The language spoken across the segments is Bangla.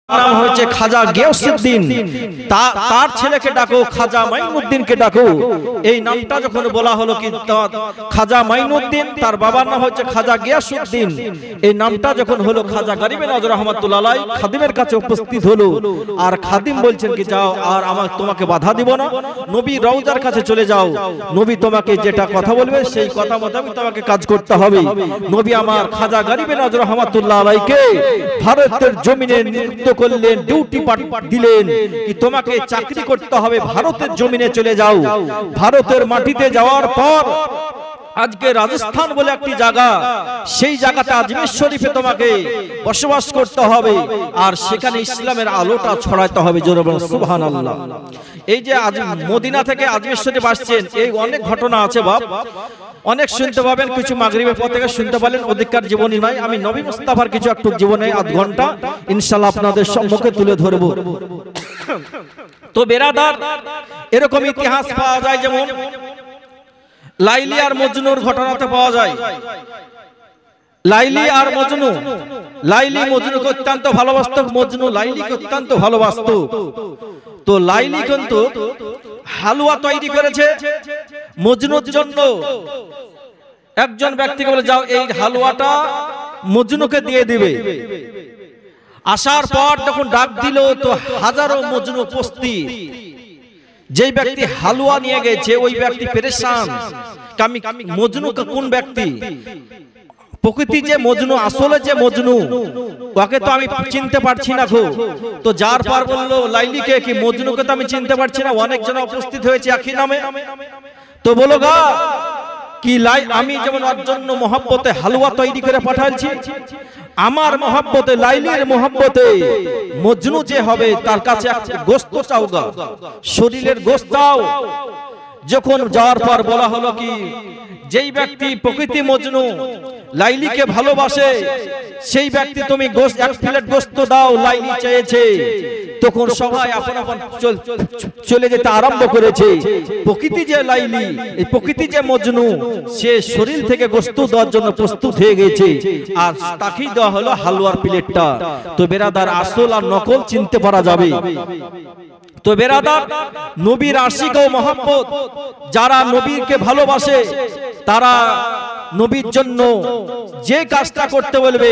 নাম হয়েছে খাজা গিয়াসউদ্দিন, তার ছেলেকে ডাকো খাজা মাইনুদ্দিনকে ডাকো। এই নামটা যখন বলা হলো কি খাজা মাইনুদ্দিন, তার বাবার নাম হচ্ছে খাজা গিয়াসউদ্দিন, এই নামটা যখন হলো খাজা গরিবে নওয়াজ রাহমাতুল্লাহ আলাইহি খাদিমের কাছে উপস্থিত হলো। আর খাদিম বলছেন কি যাও, আর তোমাকে বাধা দিব না, নবী রওজার কাছে চলে যাও, নবী তোমাকে যেটা কথা বলবে সেই কথা মোতাবেক তোমাকে কাজ করতে হবে। নবী আমার খাজা গরিবে নওয়াজ রাহমাতুল্লাহ আলাইহিকে ভারতের জমিনে নিযুক্ত করলেন, ডিউটি দিলেন কি তোমাকে চাকরি করতে হবে, ভারতের জমিনে চলে যাও। ভারতের মাটিতে যাওয়ার পর আজকে রাজস্থান বলে একটি জায়গা, সেই জায়গাতে আজমির শরীফে তোমাকে বসবাস করতে হবে, আর সেখানে ইসলামের আলোটা ছড়াতে হবে। জোরে বলুন সুবহানাল্লাহ। এই যে আজ মদিনা থেকে আজমির শরীফ আসছেন, এই অনেক ঘটনা আছে বাপ, অনেক শুনতে পাবেন, কিছু মাগরিবের পর থেকে শুনতে পারেন, অধিকার জীবনী নয়। আমি নবী মুস্তাফার কিছু একটু জীবনে আধ ঘন্টা ইনশাআল্লাহ আপনাদের সম্মুখে তুলে ধরব। তো বেরাদার, এরকম ইতিহাস পাওয়া যায়, যেমন লাইলি আর মজনুর ঘটনাতে পাওয়া যায়। লাইলি আর মজনু, লাইলি মজনুকে অত্যন্ত ভালোবাসত, মজনু লাইলিকে অত্যন্ত ভালোবাসত। তো লাইলি কিন্তু হালুয়া তৈরি করেছে মজনুর জন্য। একজন ব্যক্তিকে বলে যাও এই হালুয়াটা মজনুকে দিয়ে দিবে। আসার পর যখন ডাক দিল তো হাজারো মজনু উপস্থিত। যে ব্যক্তি হালুয়া নিয়ে গেছে ওই ব্যক্তি পেরেশান, আমি মজনু কোন ব্যক্তি, প্রকৃতি যে মজনু, আসলে যে মজনু, ওকে তো আমি চিনতে পারছি না গো। তো যার পর বললো লাইলিকে কি মজনুকে তো আমি চিনতে পারছি না, অনেকজন উপস্থিত হয়েছে একই নামে। তো বলো গা কি আমি যেমন ওর জন্য মহব্বতে হালুয়া তৈরি করে পাঠাচ্ছি, আমার মহব্বতে লাইলির মহব্বতে মজনু যে হবে তার কাছে গোশত চাও গা, শরীরের গোশত চাও। যখন যাওয়ার পর বলা হলো কি যেই ব্যক্তি প্রকৃতি মজনু লাইলিকে ভালোবাসে সেই ব্যক্তি তুমি এক প্লেট গোশত দাও, লাইলি চেয়েছে। তখন সবাই আপন আপন চলে যেতে আরম্ভ করেছে। প্রকৃতি যে লাইলি, এই প্রকৃতি যে মজনু, সে শরীর থেকে গোশত দেওয়ার জন্য প্রস্তুত হয়ে গেছে, আর তাকেই দেওয়া হলো হালুয়ার প্লেটটা। তো বেরাদার, আসল আর নকল চিনতে পারা যাবে। তো বেরাদার, নবীর আশিক ও মহব্বত, যারা নবীকে ভালোবাসে তারা নবীর জন্য যে কাজটা করতে বলবে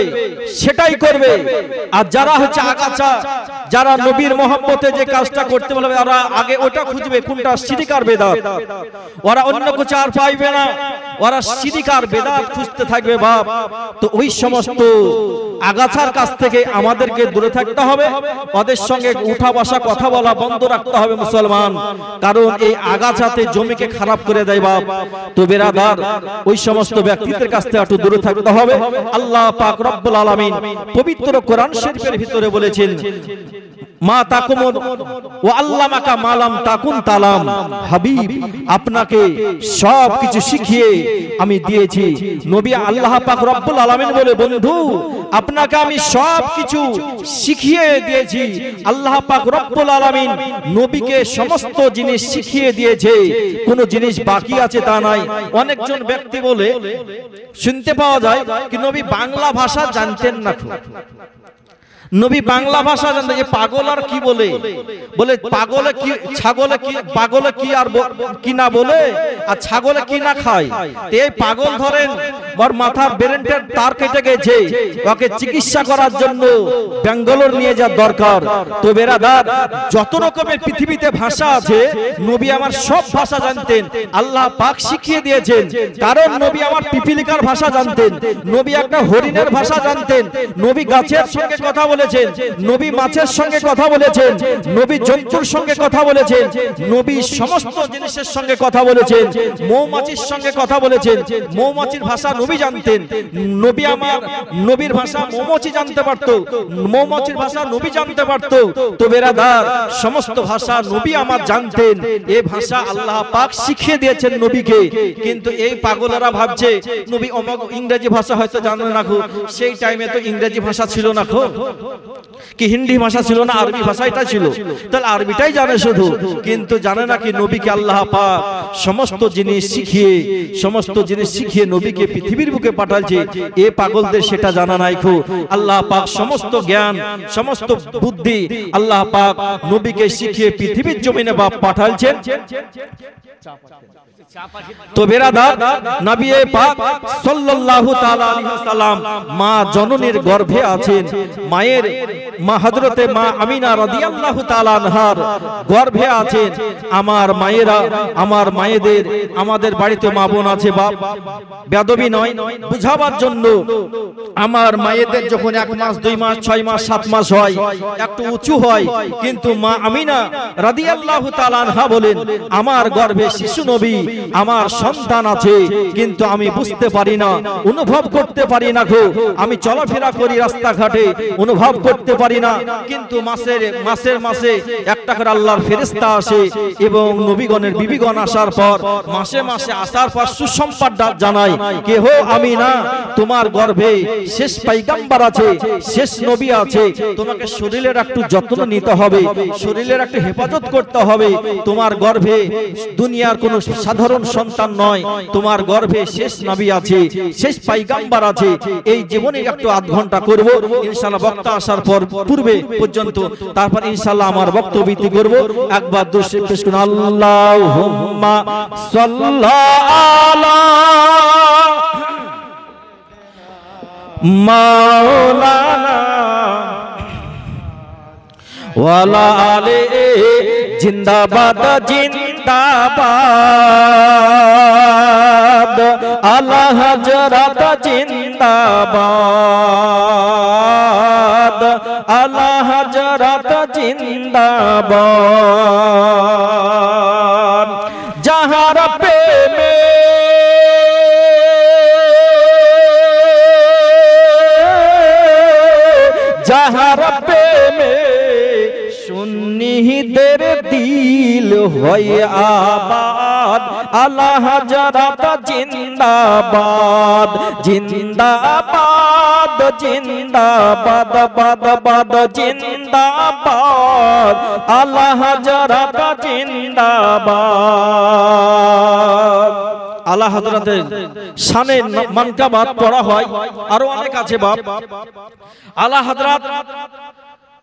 সেটাই করবে। আর যারা হচ্ছে আগাছা, যারা নবীর মহব্বতে যে কাজটা করতে বলবে ওরা আগে ওটা খুঁজবে কোনটা শিরক আর বেদাত, ওরা অন্য কিছু আর পাইবে না, ওরা শিরক আর বেদাত খুঁজতে থাকবে বাপ। তো ওই সমস্ত আগাছার কাছ থেকে আমাদেরকে দূরে থাকতে হবে, ওদের সঙ্গে উঠা বসা কথা বলা বন্ধ রাখতে হবে মুসলমান, কারণ এই আগাছাতে জমিকে খারাপ করে দেয় বাপ। তো বেরাদার, ওই সমস্ত ব্যক্তিদের কাছ থেকে একটু দূরে থাকতে হবে। আল্লাহ পাক রব্বুল আলামিন পবিত্র কোরআন শরীফের ভিতরে বলেছেন মা তাকুমুন ওয়া আল্লামাকা মা লাম তাকুন তালাম, হাবিব আপনাকে সব কিছু শিখিয়ে আমি দিয়েছি। নবী আল্লাহ পাক রব্বুল আলামিন বলে বন্ধু আপনাকে আমি সব কিছু শিখিয়ে দিয়েছি। আল্লাহ পাক রব্বুল আলামিন নবীকে সমস্ত জিনিস শিখিয়ে দিয়েছে, কোনো জিনিস বাকি আছে তা নাই। অনেকজন ব্যক্তি বলে শুনতে পাওয়া যায় কি নবী বাংলা ভাষা জানতেন না। নবী বাংলা ভাষা জানতে, যে পাগল আর কি বলে, বলে পাগলে কি ছাগলে কি, পাগলে কি আর কি না বলে, আর ছাগলে কি না খায়। এই পাগল ধরেন ওর মাথার ব্রেনটার তার কেটে গেছে, ওকে চিকিৎসা করার জন্য ব্যাঙ্গালোর নিয়ে যাওয়ার দরকার। তো বেরাদার, যত রকমের পৃথিবীতে ভাষা আছে নবী আমার সব ভাষা জানতেন, আল্লাহ পাক শিখিয়ে দিয়েছেন। কারণ নবী আমার পিপিলিকার ভাষা জানতেন, নবী একটা হরিণের ভাষা জানতেন, নবী গাছের সঙ্গে কথা বলেছেন, নবী মাছের সঙ্গে কথা বলেছেন, নবী জন্তুর সঙ্গে কথা বলেছেন, নবী সমস্ত জিনিসের সঙ্গে কথা বলেছেন, মৌমাছির সঙ্গে কথা বলেছেন, মৌমাছির ভাষা নবী জানতেন। নবী আমার নবীর ভাষা মৌমাছি জানতে পারত, মৌমাছির ভাষা নবী জানতে পারত। তো বেরাদার, সমস্ত ভাষা নবী আমার জানতেন, এই ভাষা আল্লাহ পাক শিখিয়ে দিয়েছেন নবীকে। কিন্তু এই পাগলেরা ভাবছে নবী ইংরেজি ভাষা হয়তো জানে না, সেই টাইমে তো ইংরেজি ভাষা ছিল না। কি হিন্দি ভাষা ছিল না, আরবি ভাষাটা ছিল, তাহলে আরবিটাই জানে শুধু, কিন্তু জানে না কি নবীকে আল্লাহ পাক সমস্ত জিনিস শিখিয়ে নবীকে পৃথিবীর বুকে পাঠালছে। এ পাগলদের সেটা জানা নাই খো। আল্লাহ পাক সমস্ত জ্ঞান সমস্ত বুদ্ধি আল্লাহ পাক নবীকে শিখিয়ে পৃথিবীর জমিনে বাপ পাঠালছেন। তো বেরাদার, নবী পাক সাল্লাল্লাহু তাআলা আলাইহি ওয়াসাল্লাম মা জননীর গর্ভে আছেন। মায়ের মা হযরতে মা আমিনা রাদিয়াল্লাহু তাআলা আনহার গর্ভে আছেন। আমার মায়েরা, আমার মায়েদের, আমাদের বাড়িতে মা বোন আছে বাপ, বেয়াদবি নয়, বুঝাবার জন্য আমার মায়েদের যখন 1 মাস 2 মাস 6 মাস 7 মাস হয় একটু উঁচু হয়, কিন্তু মা আমিনা রাদিয়াল্লাহু তাআলা আনহা বলেন আমার গর্ভে শিশু নবী, আমার সন্তান আছে, কিন্তু আমি বুঝতে পারি না, অনুভব করতে পারি না গো। আমি চলাফেরা করি রাস্তাঘাটে, অনুভব করতে পারি না, কিন্তু মাসে একটা করে আল্লাহর ফেরেশতা আসে এবং নবীগণের বিবিগণ আসার পর মাসে আসার পর সুসংবাদ জানায় কে হো আমিনা, তোমার গর্ভে শেষ পয়গম্বর আছে, শেষ নবী আছে, তোমাকে শরীরের একটু যত্ন নিতে হবে, শরীরের একটু হেফাজত করতে হবে। তোমার গর্ভে দুনিয়ার কোনো সাধারণ সন্তান নয়, তোমার গর্ভে শেষ নবী আছে, শেষ পয়গম্বর আছে। এই জীবনে একটু আধ ঘন্টা করব ইনশাআল্লাহ, বক্তা আসার পর পূর্বে পর্যন্ত, তারপর ইনশাআল্লাহ আমার বক্তব্য বৃদ্ধি করব। একবার দুরূদ পেশ করুন, আল্লাহুম্মা সাল্লি আলা মাওলানা ওয়ালা আলে জিন্দাবাদ জিন্দাবাদ, আলা হযরত জিন্দাবাদ, আলা হযরত জিন্দাবাদ। যাহার প্রেমে যাহার প্রেমে সুন্নিদের দিল হয় আবাদ, আলা হযরত জিন্দাবাদ জিন্দাবাদ জিন্দাবাদ বাদ বাদ জিন্দাবাদ, আলা হযরত জিন্দাবাদ। আলা হযরতের শানে মানকাবাত পড়া হয়, আরো অনেক আছে বাপ। আলা হযরত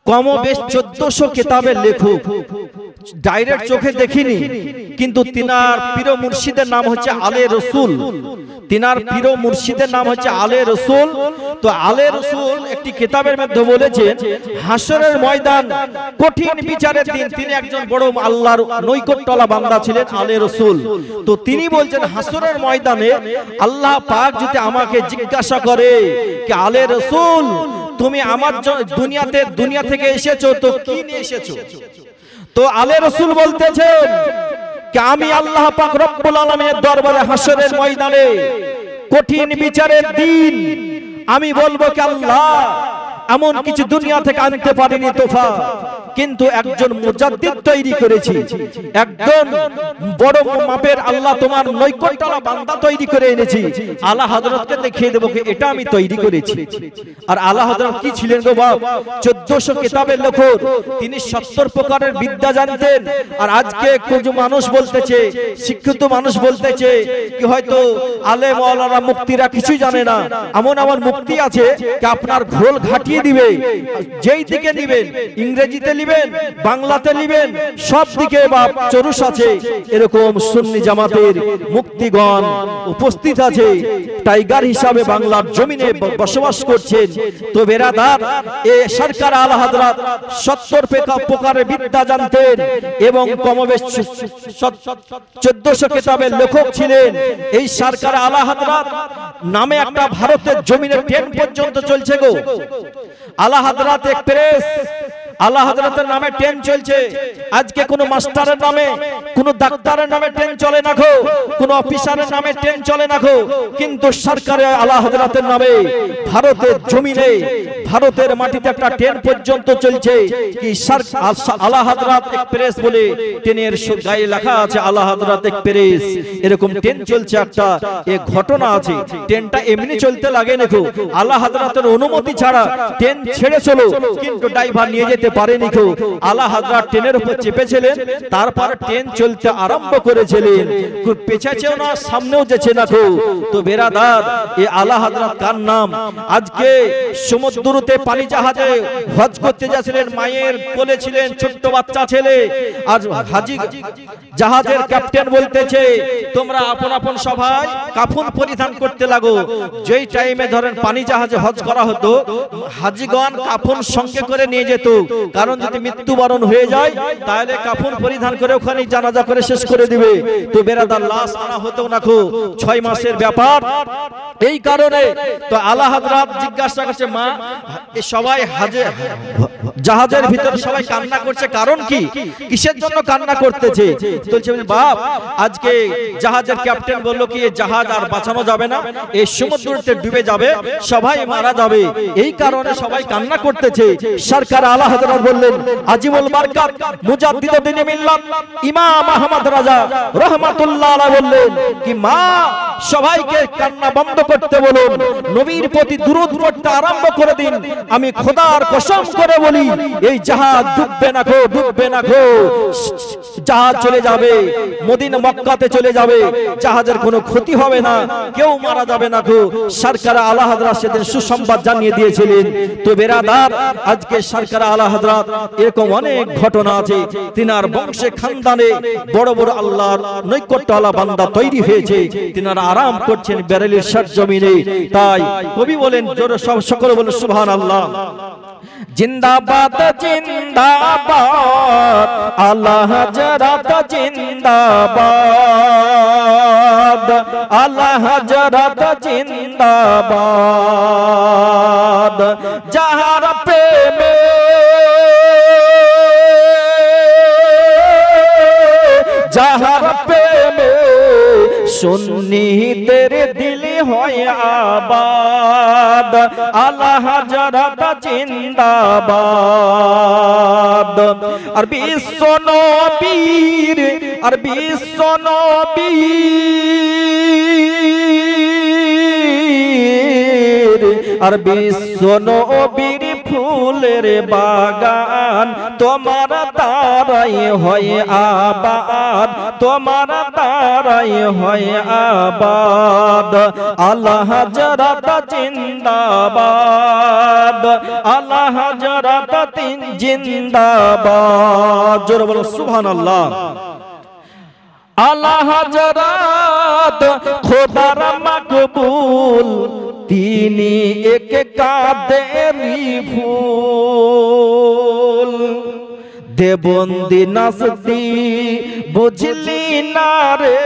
কমবেশ 1400 কিতাবের লেখক, ডাইরেক্ট চোখে দেখিনি, কিন্তু তিনার পীর মুর্শিদের নাম হচ্ছে আলে রসুল, তিনার পীর মুর্শিদের নাম হচ্ছে আলে রসুল। তো আলে রসুল একটি কিতাবের মধ্যে বলেছেন হাসরের ময়দান কঠিন বিচারের দিন, তিনি একজন বড় আল্লাহর নৈকট্যওয়ালা বান্দা ছিলেন আলে রসুল। তো তিনি বলছেন হাসরের ময়দানে আল্লাহ পাক যদি আমাকে জিজ্ঞাসা করে যে আলে রসুল তুমি আমার দুনিয়া থেকে এসেছো, তো কি নিয়ে এসেছো? তো আলে রসুল বলতেছেন যে আমি আল্লাহ পাক রব্বুল আলামিনের দরবারে হাসরের ময়দানে কঠিন বিচারের দিন আমি বলবো কি আল্লাহ এমন কিছু দুনিয়া থেকে আনতে পারিনি তোফা, কিন্তু একজন মুজাদ্দিদ তৈরি করেছি, একজন বড় মাপের আল্লাহ তোমার নৈকট্যওয়ালা বান্দা তৈরি করে এনেছি। আলা হযরতকে দেখিয়ে দেবো কি এটা আমি তৈরি করেছি। আর আলা হযরত কি ছিলেন গো বাপ? 1400 কিতাবের লেখক, তিনি 70 প্রকারের বিদ্যা জানতেন। আর আজকে কিছু মানুষ বলতেছে, শিক্ষিত মানুষ বলতেছে কি হয়তো আলেম ওয়ালারা মুক্তিরা কিছু জানে না। এমন মুক্তি আছে কি আপনার ঘোল ঘাটিয়ে দিবে, যেই দিকে নিবেন, ইংরেজিতে নিবেন, বাংলাতে নিবেন, সব দিকে বাপ চরুষ আছে। এরকম সুন্নি জামাতের মুক্তিগণ উপস্থিত আছে, টাইগার হিসাবে বাংলার জমিনে বসবাস করছেন। তো বেরাদার, এ সরকার আলা হযরত 70 প্রকারের বিদ্যা জানতেন এবং কমবেশ 1400 কিতাবের লেখক ছিলেন। এই সরকার আলা হযরত নামে একটা ভারতের জমিনে ট্রেন পর্যন্ত চলছে গো, আলা হযরত এক্সপ্রেস, আলা হযরতের নামে ট্রেন চলছে। আজকে কোন মাস্টারের নামে, কোন ডাক্তারের নামে ট্রেন চলে না গো, কোন অফিসারের নামে ট্রেন চলে না গো, কিন্তু সরকারে আলা হযরতের নামে ভারতের জমিনে ভারতের মাটিতে একটা ট্রেন পর্যন্ত চলছে কি আলা হযরত এক্সপ্রেস বলে, ট্রেনের গায়ে লেখা আছে আলা হযরত এক্সপ্রেস, এরকম ট্রেন চলছে একটা। এই ঘটনা আছে, ট্রেনটা এমনি চলতে লাগে না, আলা হযরতের অনুমতি ছাড়া ট্রেন ছেড়ে চলো, কিন্তু ড্রাইভার নিয়ে যেতে পারেনি। আলা হযরত ট্রেনের উপর চেপেছিলেন, তারপর ট্রেন চলতে আরম্ভ করেছিলেন, পেছাছেও না সামনেও যেছে না। তো বেরাদার, এই আলা হযরত কার নাম? আজকে সমুদ্রতে পানি জাহাজে হজ করতে যাচ্ছিলেন, মায়ের কোলে ছিলেন ছোট্ট বাচ্চা ছেলে, আর হাজি জাহাজের ক্যাপ্টেন বলতেছে তোমরা আপন আপন সবাই কাফন পরিধান করতে লাগো। যেই টাইমে ধরেন পানি জাহাজে হজ করা হতো, হাজিগণ কাফন সঙ্গে করে নিয়ে যেত, কারণ যদি মৃত্যুবরণ হয়ে যায় তাহলে কাফন পরিধান করে ওখানে জানাজা করে শেষ করে দিবে। তো বেরাদার লাশ আনা হতো না, 6 মাসের ব্যাপার। এই কারণে তো আলা হযরত জিজ্ঞাসা করছে, মা সবাই জাহাজের ভিতরে সবাই কান্না করছে, কারণ কি, কিসের জন্য কান্না করতেছে? বলছে বাপ, আজকে জাহাজের ক্যাপ্টেন বলল কি এই জাহাজ আর বাঁচানো যাবে না, এই সমুদ্রতে ডুবে যাবে, সবাই মারা যাবে, এই কারণে সবাই কান্না করতেছে। সরকার আলা হযরত বললেন, আজিমুল বারকাত মুজাদ্দিদ দ্বীনে মিল্লাত ইমাম আহমদ রাজা রাহমাতুল্লাহ আলাইহি বললেন কি মা, সবাইকে কান্না বন্ধ করতে বলুন, নবীর প্রতি দুরূদ পড়তে আরম্ভ করে দিন। আমি খোদার কসম করে বলি এই জাহাজ ডুববে না গো, ডুববে না গো। জাহাজ চলে যাবে, মদিনা মক্কাতে চলে যাবে, জাহাজের কোনো ক্ষতি হবে না, কেউ মারা যাবে না গো। সরকার আলা হযরত সেদিন সুসংবাদ জানিয়ে দিয়েছিলেন। তো বেরাদার, আজকে সরকার আলা হযরত এরকম অনেক ঘটনা আছে, তিনার বংশে খানদানে বড় বড় আল্লাহর নৈকট্যওয়ালা বান্দা তৈরি হয়েছে, তিনারা আরাম করছেন বেরেলির সরজমিনে। তাই কবি বলেন, জোরে সব সকলে বলে সুবহানাল্লাহ। জিন্দাবাদ জিন্দাবাদ আলা হযরত জিন্দাবাদ, আলা হযরত জিন্দাবাদ। যাহার প্রেমে যাহার প্রেমে সুন্নিদের দিল হয় আবাদ, আলা হযরত জিন্দাবাদ। আর বিশ্ব নবীর, আর বিশ্ব নবীর, আর বিশ্ব নবীর ফুলের বাগান তোমার দ্বারাই হয় আবাদ, তোমার দ্বারাই হয় আবাদ। আলা হযরত জিন্দাবাদ, আলা হযরত জিন্দাবাদ। জোরে বলো সুবহানাল্লাহ। আলা হযরত খোদার মকবুল, তিনি এক কাদেরি ফুল। দেবন্দি নাসতি বুঝলি না রে,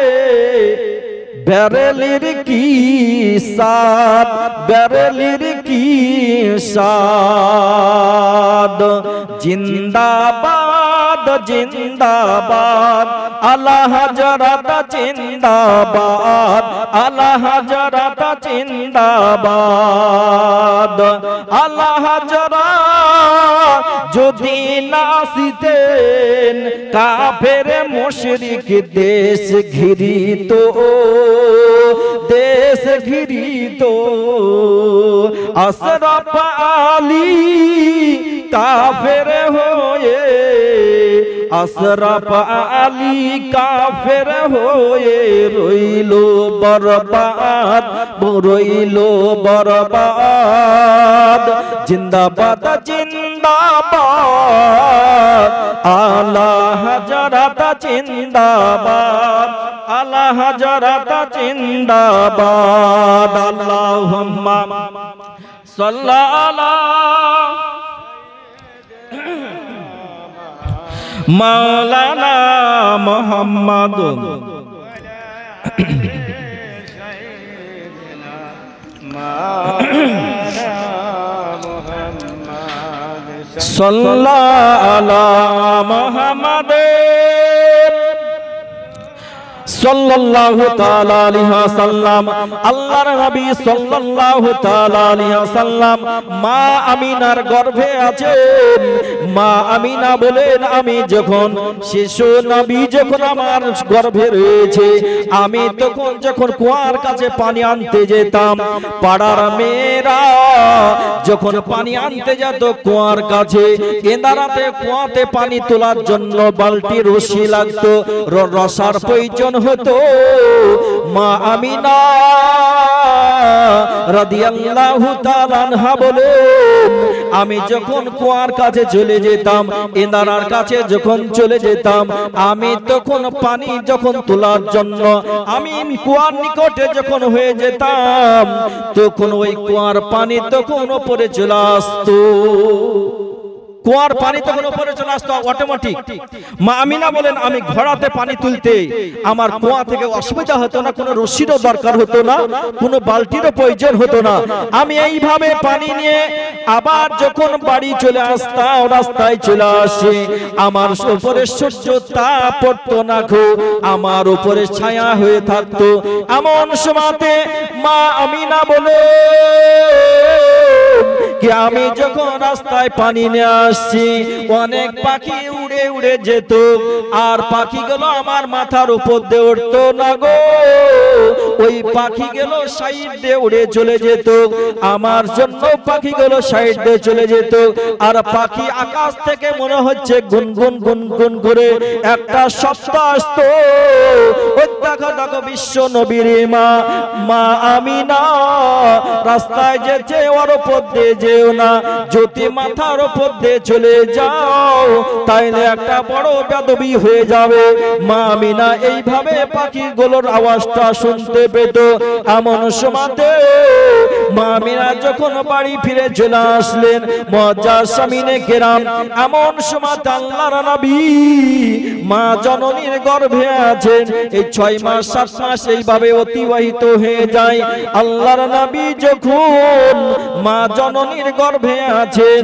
বেরেলির কি সাদ, বেরেলির কি সাদ। জিন্দাবাদ জিন্দাবাদ আলা হযরত জিন্দাবাদ, আলা হযরত জিন্দাবাদ। আলা হযরত যদি নাসিতেন কাফের মুশরিক দেশ ঘিরিত, দেশ ঘিরিত। আশরাফ আলী কাফের হয়ে, আশরাফ আলী কাফের হয়ে রইল বরবাদ, রইল বরবাদ। জিন্দাবাদ জিন্দাবাদ আলা হযরত জিন্দাবাদ, আলা হযরত জিন্দাবাদ। আল্লাহুম্মা সাল্লি আলা মাওলানা মুহাম্মদ। সাল্লাল্লাহু আলা মুহাম্মাদ সাল্লাল্লাহু তাআলা আলাইহি ওয়াসাল্লাম, আল্লাহর নবী সাল্লাল্লাহু তাআলা আলাইহি ওয়াসাল্লাম মা আমিনার গর্ভে আছেন। মা আমিনা বলেন, আমি যখন শিশু নবী যখন আমার গর্ভে রয়েছে, আমি তখন যখন কুয়ার কাছে পানি আনতে যেতাম, পাড়ার মেয়েরা যখন পানি আনতে যেত কুয়ার কাছে, এনারাতে কুয়াতে পানি তোলার জন্য বালতি রশি লাগতো, রসার প্রয়োজন হতো। মা আমিনা রাদিয়াল্লাহু তাআলা আনহা বলেন, আমি যখন কুয়ার কাছে চলে যেতাম, এনারার কাছে যখন চলে যেতাম, আমি তখন পানি যখন তোলার জন্য আমি কুয়ার নিকটে যখন হয়ে যেতাম, তখন ওই কুয়ার পানি তখন উপরে চলে আসতো। কুয়ার পানি তখন উপরে চলে আসতো অটোমেটিক। মা আমিনা বলেন, আমি ঘোড়াতে পানি তুলতে আমার কুয়া থেকে অসুবিধা হতো না, কোনো রশিরও দরকার হতো না, কোনো বালতিরও প্রয়োজন হতো না। আমি এইভাবে পানি নিয়ে আবার যখন বাড়ি চলে আসতাম, রাস্তায় চলে আসি, আমার উপরে সূর্য তাপ পড়তো না, আমার উপরে ছায়া হয়ে থাকতো। এমন সময়তে মা আমিনা বলে কি আমি যখন রাস্তায় পানি নিয়ে আসছি, অনেক পাখি উড়ে উড়ে যেত, আর পাখিগুলো আমার মাথার উপর দিয়ে উঠতো না গো। ওই পাখিগুলো সাইড দিয়ে উড়ে চলে যেত, আমার জন্য পাখিগুলো সাইড দিয়ে চলে যেত। আর পাখি আকাশ থেকে মনে হচ্ছে গুনগুন গুনগুন করে একটা শব্দ আসতো, দেখো দেখো বিশ্ব নবীর মা মা আমিনা রাস্তায় যেতে ওর উপর দিয়ে যেও না, যদি মাথার উপর দিয়ে চলে যাও তাইলে একটা বড় বেদবি হয়ে যাবে। মা আমিনা এইভাবে পাখিগুলোর আওয়াজটা শুনতে পেত। এমন সময়তে মা আমিনা যখন বাড়ি ফিরে চলে আসলেন, মুআজ্জাজ সামিনে কেরাম, এমন সময়তে আল্লাহর নবী মা জননীর গর্ভে আছেন। এই 6 মাস 7 মাস এইভাবে অতিবাহিত হয়ে যায়। আল্লাহর নবী যখন মা জননীর গর্ভে আছেন,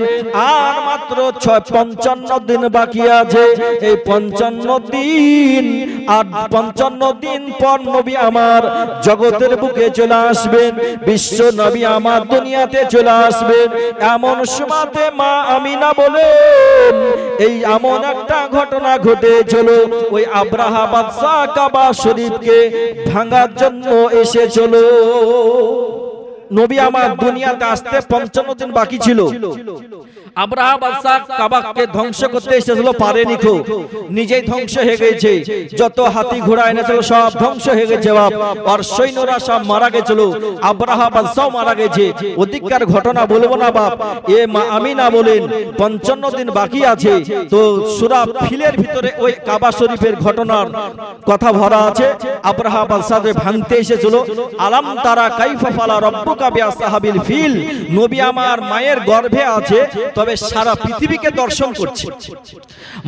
আর মাত্র 55 দিন বাকি আছে। এই 55 দিন আর 55 দিন পর নবী আমার জগতের বুকে চলে আসবেন, বিশ্ব নবী আমার দুনিয়াতে চলে আসবেন। এমন সময়তে মা আমিনা বলেন, এই এমন একটা ঘটনা ঘটেছিল, ওই আব্রাহা বাদশা কাবা শরীফকে ভাঙার জন্য এসেছিল। নবী আমার দুনিয়াতে আসতে 55 দিন বাকি ছিল। আব্রাহা বাদশা কাবাকে ধ্বংস করতে এসেছিল, পারেনি, নিজেই ধ্বংস হয়ে গেছে। যত হাতি ঘোড়া এনেছিল সব ধ্বংস হয়ে গেছে বাপ, আর সৈন্যরা সব মারা গেছিল, আব্রাহা বাদশাও মারা গেছে। ওদিককার ঘটনা বলবো না বাপ। এ মা আমিনা বলেন 55 দিন বাকি আছে। তো সূরা ফিলের ভিতরে ওই কাবা শরীফের ঘটনার কথা ভরা আছে। আব্রাহা বাদশাকে ভাঙতে এসেছিল। আলাম তারা কাইফা ফালা রাব্বুকা বিআসহাবিল ফিল, নবী আমার মায়ের গর্ভে আছে, তবে সারা পৃথিবীকে দর্শন করছে।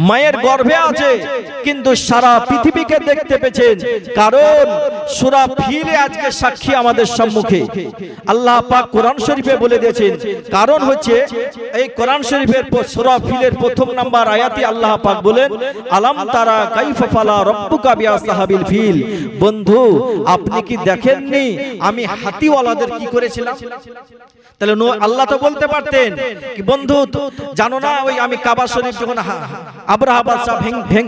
মায়ের গর্ভে আছে কিন্তু সারা পৃথিবীকে দেখতে পেয়েছেন, কারণ সূরা ফিলে আজকে সাক্ষী আমাদের সম্মুখে। আল্লাহ পাক কোরআন শরীফে বলে দিয়েছেন, কারণ হচ্ছে এই কোরআন শরীফের সূরা ফিলের 1 নাম্বার আয়াতে আল্লাহ পাক বলেন, আলাম তারা কাইফা ফালা রাব্বুকা বিআসহাবিল ফিল। বন্ধু, আপনি কি দেখেননি আমি হাতিওয়ালাদের কি করেছিলাম? তাহলে আল্লাহ তো বলতে পারতেন কি, বন্ধু জানো না ওই আমি কাবা শরীফ যখন আব্রাহা বাদশা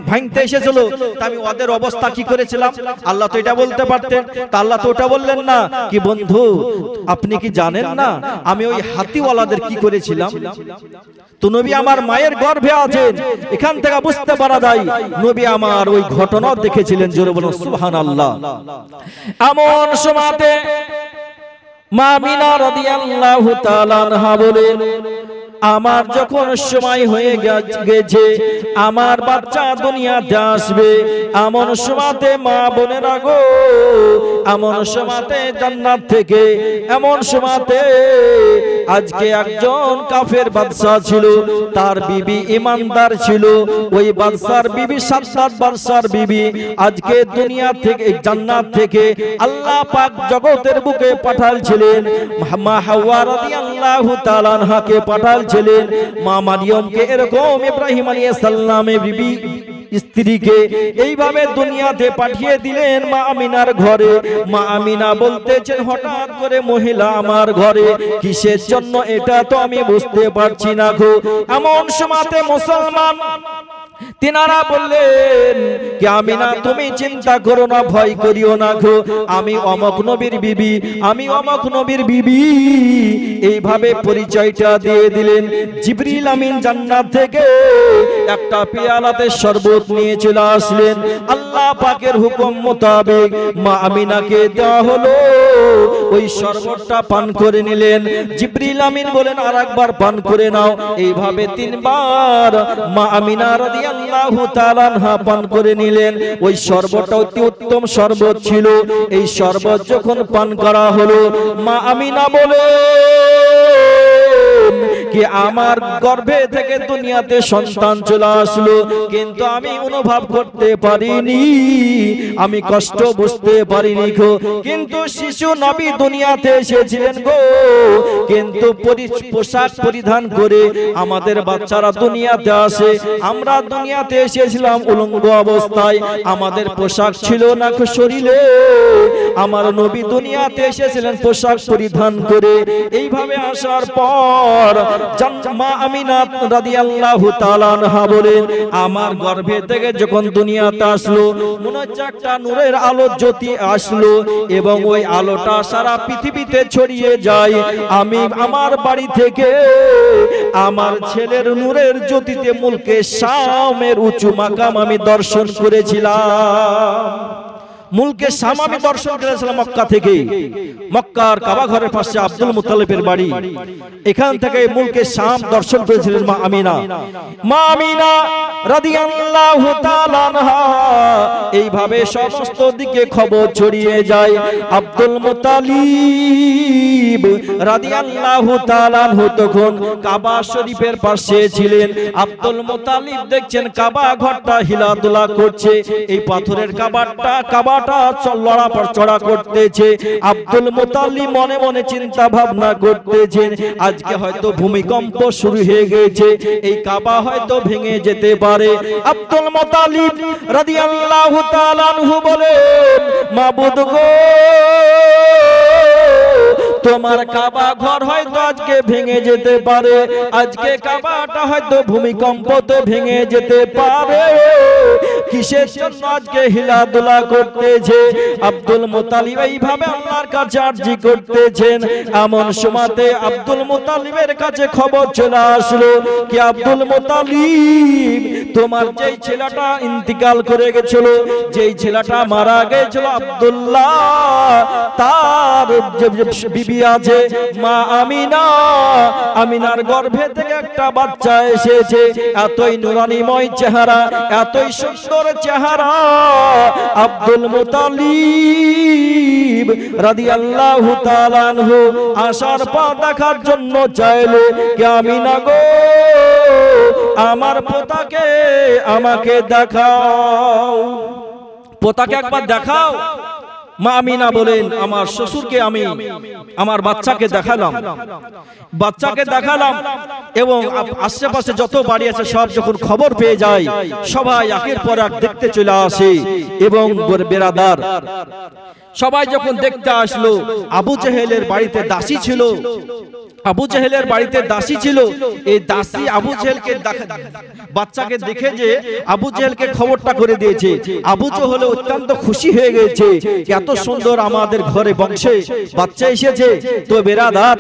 ভাঙতে এসেছিল, আমি ওদের অবস্থা কি করেছিলাম? আল্লাহ তো এটা বলতে পারতেন, তা আল্লাহ তো ওটা বললেন না। কি বন্ধু, আপনি কি জানেন না আমি ওই হাতিওয়ালাদের কি করেছিলাম? তো নবী আমার মায়ের গর্ভে আছেন, এখান থেকে বুঝতে পারা যায় নবী আমার ওই ঘটনা দেখেছিলেন। জোরে বলুন সুবহানাল্লাহ। এমন সময়তে মা আমিনা রাদিয়াল্লাহু তাআলা আনহা বলেন, আমার যখন সময় হয়ে গেছে আমার বাচ্চা দুনিয়াতে আসবে, এমন সময়তে মা বোনেরা গো, এমন সময়তে জান্নাত থেকে, এমন সময়তে আজকে একজন কাফের বাদশা ছিল, তার বিবি ইমানদার ছিল। ওই বাদশার বিবি সাদ্দাত বাদশার বিবি আজকে দুনিয়া থেকে, জান্নাত থেকে আল্লাহ পাক জগতের বুকে পাঠালছিলেন। মা হাওয়া রাদিয়াল্লাহু তাআলা আনহাকে পাঠালছিলেন। মা মারিয়মকে এরকম ইব্রাহিম আলাইহিস সালামের বিবি স্ত্রীকে এইভাবে দুনিয়াতে পাঠিয়ে দিলেন মা আমিনার ঘরে। মা আমিনা বলতেছেন, হঠাৎ করে মহিলা আমার ঘরে কিসের জন্য, এটা তো আমি বুঝতে পারছি না গো। এমন সময়তে মুসলমান তিনারা বললেন কি আমিনা তুমি চিন্তা করো না, ভয় করিও না গো, আমি অমক নবীর বিবি, আমি অমক নবীর বিবি। এইভাবে পরিচয়টা দিয়ে দিলেন। জিবরিল আমিন জান্নাত থেকে একটা পেয়ালাতে শরবত নিয়ে চলে আসলেন। আল্লাহ পাকের হুকুম মোতাবেক মা আমিনাকে দেওয়া হলো। ওই শরবতটা পান করে নিলেন। জিবরিল আমিন বলেন আরেকবার পান করে নাও। এইভাবে তিনবার মা আমিনা রাদিয়াল্লাহু তাআলা আনহা পান করে নিলেন। ওই শরবতটা অতি উত্তম শরবত ছিল। এই শরবত যখন পান করা হলো, মা আমিনা বলে কি আমার গর্ভে থেকে দুনিয়াতে সন্তান চলে আসলো, কিন্তু আমি অনুভব করতে পারিনি, আমি কষ্ট বুঝতে পারিনি গো। কিন্তু শিশু নবী দুনিয়াতে এসেছিলেন গো, কিন্তু পোশাক পরিধান করে আমাদের বাচ্চারা দুনিয়াতে আসে। আমরা দুনিয়াতে এসেছিলাম উলঙ্গ অবস্থায়, আমাদের পোশাক ছিল না শরীরে। আমার নবী দুনিয়াতে এসেছিলেন পোশাক পরিধান করে। এইভাবে আসার পর মা আমিনা রাদিয়াল্লাহু তাআলা আনহা বলেন আমার গর্ভে থেকে যখন দুনিয়াতে আসলো, মনে হচ্ছে একটা নূরের আলো জ্যোতি আসলো এবং ওই আলোটা সারা পৃথিবীতে ছড়িয়ে যায়। আমি আমার বাড়ি থেকে আমার ছেলের নূরের জ্যোতিতে মুলকে শামের উঁচু মাকাম আমি দর্শন করেছিলাম। মুলকে শাম আমি দর্শন করেছিলাম মক্কা থেকে। মক্কার কাবা ঘরের পাশে আব্দুল মুত্তালিবের বাড়ি, এখান থেকে মুলকে শাম দর্শন করেছিলেন মা আমিনা। মা আমিনা রাদিয়াল্লাহু তাআলা আনহা এইভাবে সমস্ত দিকে খবর ছড়িয়ে যায়। আব্দুল মুত্তালিব রাদিয়াল্লাহু তাআলা আনহু তখন কাবা শরীফের পাশে ছিলেন। আব্দুল মুত্তালিব দেখছেন কাবা ঘরটা হিলাদুলা করছে, এই পাথরের কাবাটা লড়াচড়া করতেছে। আব্দুল মুত্তালিব মনে মনে চিন্তা ভাবনা করতেছেন আজকে হয়তো ভূমিকম্প শুরু হয়ে গেছে, এই কাবা হয়তো ভেঙে যেতে পারে। আব্দুল মুত্তালিব রাদিয়াল্লাহু তাআলা আনহু বলেন মাবুদ গো, তোমার কাবা ঘর হয়তো আজকে ভেঙে যেতে পারে, আজকে কাবাটা হয়তো ভূমিকম্পতে ভেঙে যেতে পারে, কিসের জন্য আজকে হিলাদুলা করতেছে। আব্দুল মুত্তালিব এইভাবে আল্লাহর কাছে আরজি করতেছেন। এমন সময়তে আব্দুল মুত্তালিবের কাছে খবর চলে আসলো কি আব্দুল মুত্তালিব তোমার যেই ছেলেটা ইন্তিকাল করে গেছিল, যেই ছেলেটা মারা গেছিল আব্দুল্লাহ, তার বিবি আছে মা আমিনা, আমিনার গর্ভে থেকে একটা বাচ্চা এসেছে, এতই নুরানিময় চেহারা, এতই সুন্দর চেহারা। আব্দুল মুত্তালিব রাদিয়াল্লাহু তাআলা আনহু আসার পর দেখার জন্য চাইলে কে আমিনা গো, আমার পোতাকে আমাকে দেখাও, পোতাকে একবার দেখাও। মা আমিনা বলেন আমার শ্বশুরকে আমি আমার বাচ্চাকে দেখালাম, এবং আশেপাশে যত বাড়ি আছে সব যখন খবর পেয়ে যায় সবাই একের পর এক দেখতে চলে আসে। এবং বেরাদার সবাই যখন দেখতে আসলো, আবু জেহেলের বাড়িতে দাসী ছিল, আবু জেহেলের বাড়িতে দাসী ছিল। এই দাসী আবু জেহেলকে বাচ্চাকে দেখে যে আবু জেহেলকে খবরটা করে দিয়েছে। আবু জেহেল অত্যন্ত খুশি হয়ে গেছে, এত সুন্দর আমাদের ঘরে বংশে বাচ্চা এসেছে। তো বেরাদার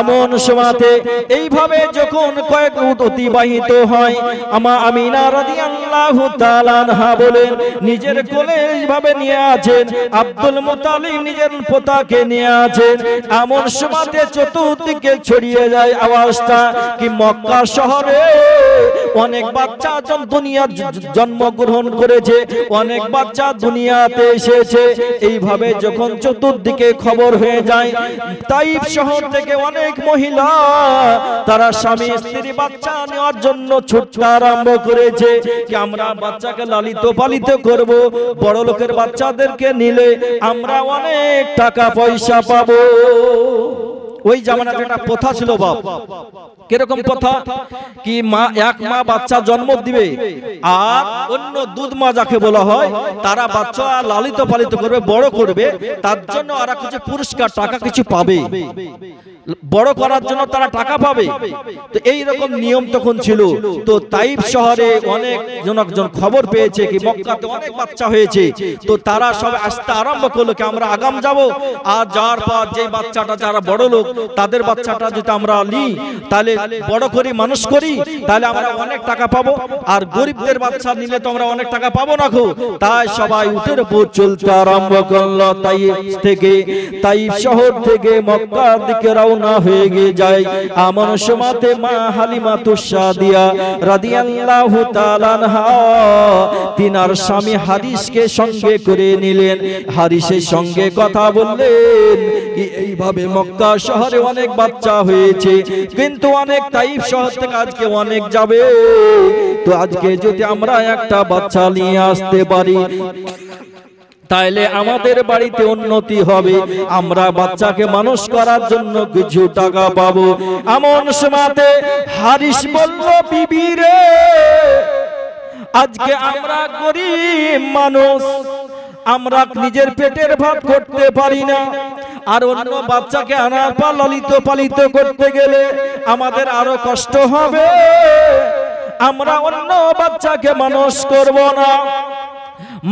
এমন সময়তে এইভাবে যখন কয়েক রাত অতিবাহিত হয়, মা আমিনা রাদিয়াল্লাহু তাআলা আনহা বলেন নিজের কোলে এইভাবে নিয়ে আছেন, আব্দুল মুত্তালিব নিজের পোতাকে নিয়ে আছেন। এমন সময়তে চতুর্দিকে ছড়িয়ে যায় আওয়াজটা কি মক্কা শহরে অনেক বাচ্চা দুনিয়া জন্মগ্রহণ করেছে, অনেক বাচ্চা দুনিয়াতে এসেছে। এইভাবে যখন চতুর্দিকে খবর হয়ে যায়, তাইফ শহর থেকে অনেক মহিলা তারা স্বামী স্ত্রী বাচ্চা নেওয়ার জন্য ছুটতে আরম্ভ করেছে কি আমরা বাচ্চাকে লালিত পালিত করব, বড় লোকের বাচ্চাদেরকে নিলে আমরা অনেক টাকা পয়সা পাবো। ওই জামানাতে একটা প্রথা ছিল বাপ। কিরকম প্রথা? কি মা এক মা বাচ্চা জন্ম দিবে, আর অন্য দুধ মা যাকে বলা হয় তারা বাচ্চা লালিত পালিত করবে, বড় করবে, তার জন্য ওরা কিছু পুরস্কার টাকা কিছু পাবে, বড় করার জন্য তারা টাকা পাবে। তো এই রকম নিয়ম তখন ছিল। তো তাইফ শহরে অনেক জনজন খবর পেয়েছে কি মক্কাতে অনেক বাচ্চা হয়েছে, তো তারা সব আসতে আরম্ভ করলো কি আমরা আগাম যাব, আর যাওয়ার পর যে বাচ্চাটা যারা বড় লোক তাদের বাচ্চাটা যদি আমরা নিই তাহলে বড় করি মানুষ করি তাহলে আমরা অনেক টাকা পাবো, আর গরিবদের বাচ্চা নিলে তো আমরা অনেক টাকা পাবো না গো। তাই সবাই উটের উপর চলতে আরম্ভ করলো। তাইফ শহর থেকে মক্কার দিকে রওনা হয়ে যায়। এমন সময়তে মা হালিমাতুস সাদিয়া রাদিয়াল্লাহু তাআলা আনহা তিনার স্বামী হারিসকে সঙ্গে করে নিলেন। হারিসের সঙ্গে কথা বললেন এইভাবে মক্কা শহরে অনেক বাচ্চা হয়েছে, কিন্তু অনেক তাইফ শহর থেকে আজকে অনেক যাবে, তো আজকে যদি আমরা একটা বাচ্চা নিয়ে আসতে পারি তাইলে আমাদের বাড়িতে উন্নতি হবে, আমরা বাচ্চাকে মানুষ করার জন্য কিছু টাকা পাবো। এমন সময়তে হারিস বলল বিবি রে, আজকে আমরা গরিব মানুষ, আমরা নিজের পেটের ভাত করতে পারি না, আর অন্য বাচ্চাকে আনার পর লালিত পালিত করতে গেলে আমাদের আরো কষ্ট হবে, আমরা অন্য বাচ্চাকে মানুষ করব না।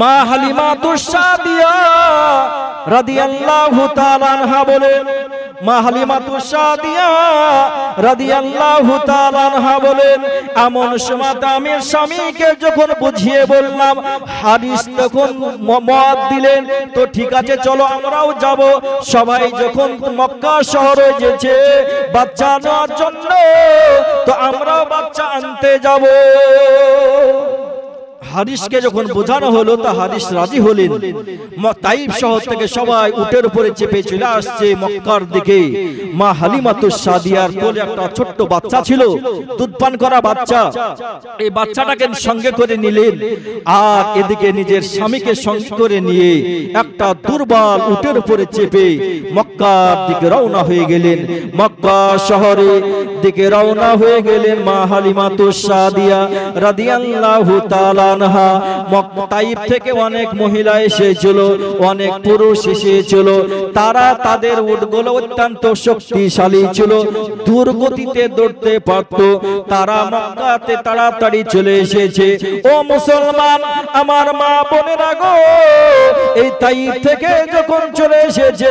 মা হালিমাতুস সাদিয়া রাদিয়াল্লাহু তাআলা আনহা বলেন, মা হালিমাতুস সাদিয়া রাদিয়াল্লাহু তাআলা আনহা বলেন, এমন সময় আমি স্বামীকে যখন বুঝিয়ে বললাম, হারিস তখন মত দিলেন তো ঠিক আছে চলো আমরাও যাব। সবাই যখন মক্কা শহরে যেছে বাচ্চা নেওয়ার জন্য, তো আমরাও বাচ্চা আনতে যাব। হারিসকে যখন বোঝানো হলো তা হারিস রাজি হলেন। তাইফ শহর থেকে সবাই উটের উপরে চেপে চলে আসছে মক্কার দিকে। মা হালিমাতুস সাদিয়ার কোলে একটা ছোট্ট বাচ্চা ছিল, দুধ পান করা বাচ্চা। এই বাচ্চাটাকে সঙ্গে করে নিলেন, আর এদিকে নিজের স্বামীকে সঙ্গে করে নিয়ে একটা দুর্বল উটের উপরে চেপে মক্কার দিকে রওনা হয়ে গেলেন। মক্কা শহরে দিকে রওনা হয়ে গেলেন মা হালিমাতুস সাদিয়া রাদিয়াল্লাহু তাআলা আনহা। তাইফ থেকে অনেক মহিলা এসেছিল, অনেক পুরুষ এসেছিল, তারা তাদের উটগুলো অত্যন্ত শক্তিশালী ছিল, দুর্গতিতে দৌড়তে পারত। তারা মক্কাতে তাড়াতাড়ি চলে এসেছে। ও মুসলমান আমার মা বোনেরা গো, এই তাইফ থেকে যখন চলে এসেছে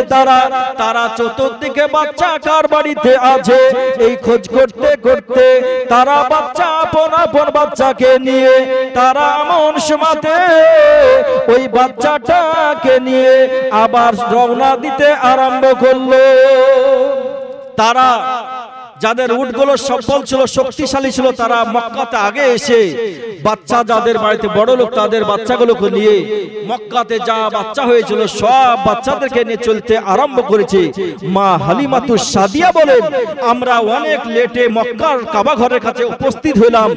তারা চতুর্দিকে বাচ্চা কার বাড়িতে আছে এই খোঁজ করতে করতে তারা বাচ্চা আপন আপন বাচ্চাকে নিয়ে তারা এমন সময়তে ওই বাচ্চাটাকে নিয়ে আবার রওনা দিতে আরম্ভ করলো। তারা যাদের উটগুলো সফল ছিল, শক্তিশালী ছিল, তারা মক্কাতে আগে এসে বাচ্চা যাদের বাড়িতে বড় লোক তাদের বাচ্চাগুলোকে নিয়ে মক্কাতে যা বাচ্চা হয়েছিল সব বাচ্চাদেরকে নিয়ে চলতে আরম্ভ করেছে। মা হালিমাতুস সাদিয়া বলেন, আমরা অনেক লেটে মক্কার কাবা ঘরের কাছে উপস্থিত হলাম।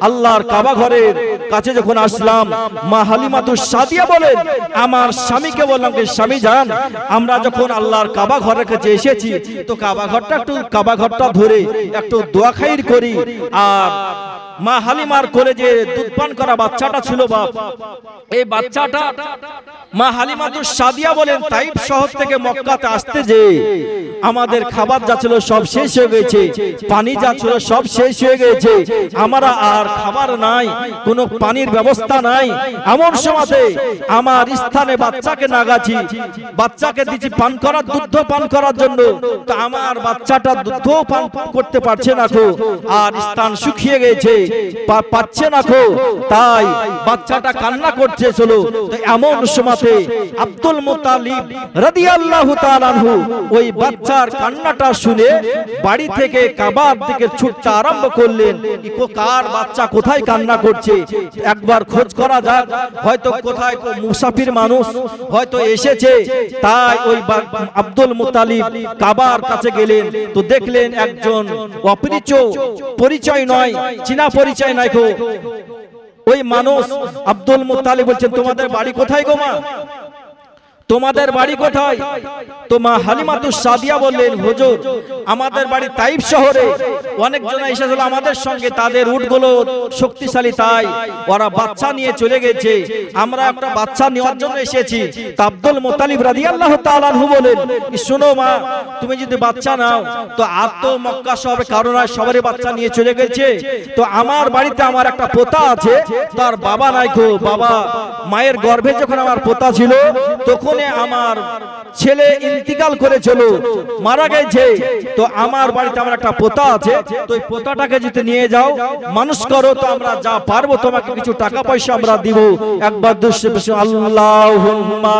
আল্লাহর কাবা ঘরের কাছে যখন আসলাম, মা হালিমাতুস সাদিয়া বলেন, আমার স্বামীকে বললাম যে স্বামী যান, আমরা যখন আল্লাহর কাবা ঘরের কাছে এসেছি তো কাবা ঘরটা ধরে একটু দোয়া খাইর করি। আর মা হালিমার কোলে যে দুধ পান করা বাচ্চাটা ছিল বাপ, এই বাচ্চাটা মা হালিমাতুস সাদিয়া বলেন তাইফ শহর থেকে মক্কাতে আসতে যে আমাদের খাবার যা ছিল সব শেষ হয়ে গেছে, পানি যা ছিল সব শেষ হয়ে গেছে, আমরা আর খাবার নাই, কোনো পানির ব্যবস্থা নাই। এমন সময়তে আমার স্থানে বাচ্চাকে নাগাছি, বাচ্চাকে দিচ্ছি পান করার দুধ পান করার জন্য, তো আমার বাচ্চাটা দুধ পান করতে পারছে না খো, আর স্থান শুকিয়ে গেছে, পাচ্ছে না খো, তাই বাচ্চাটা কান্না করছে চলো। তো এমন সময়তে আব্দুল মুত্তালিব রাদিয়াল্লাহু তাআলা আনহু ওই বাচ্চার কান্নাটা শুনে বাড়ি থেকে কাবার দিকে ছুটতে আরম্ভ করলেন। কার বাচ্চা কোথায় কান্না করছে একবার খোঁজ করা যাক, হয়তো কোথায় মুসাফির মানুষ হয়তো এসেছে। তাই ওই আব্দুল মুত্তালিব কাবার কাছে গেলেন, তো দেখলেন একজন পরিচয় নয়, চিনা পরিচয় নাই গো ওই মানুষ। আব্দুল মুত্তালিব বলছেন, তোমাদের বাড়ি কোথায় গো মা? তোমাদের বাড়ি কোথায়? তো মা হালিমাতুস সাদিয়া বললেন, হুজুর আমাদের বাড়ি তাইফ শহরে। অনেকজন এসেছিল আমাদের সঙ্গে, তাদের উটগুলো শক্তিশালী, তাই ওরা বাচ্চা নিয়ে চলে গেছে, আমরা একটা বাচ্চা নেওয়ার জন্য এসেছি। তো আব্দুল মুত্তালিব রাদিয়াল্লাহু তাআলা আনহু বলেন, শোনো মা, তুমি যদি বাচ্চা নাও তো আর তো মক্কা শহরে কারণ সবারই বাচ্চা নিয়ে চলে গেছে, তো আমার বাড়িতে আমার একটা পোতা আছে, তার বাবা নাই গো, বাবা মায়ের গর্ভে যখন আমার পোতা ছিল তখন আমার ছেলে ইন্তিকাল করেছিল, মারা গেছে, তো আমার বাড়িতে আমার একটা পোতা আছে, তো এই পোতাটাকে যদি নিয়ে যাও মানুষ করো, তো আমরা যা পারবো তোমাকে কিছু টাকা পয়সা আমরা দিব। একবার দুশো আল্লাহুম্মা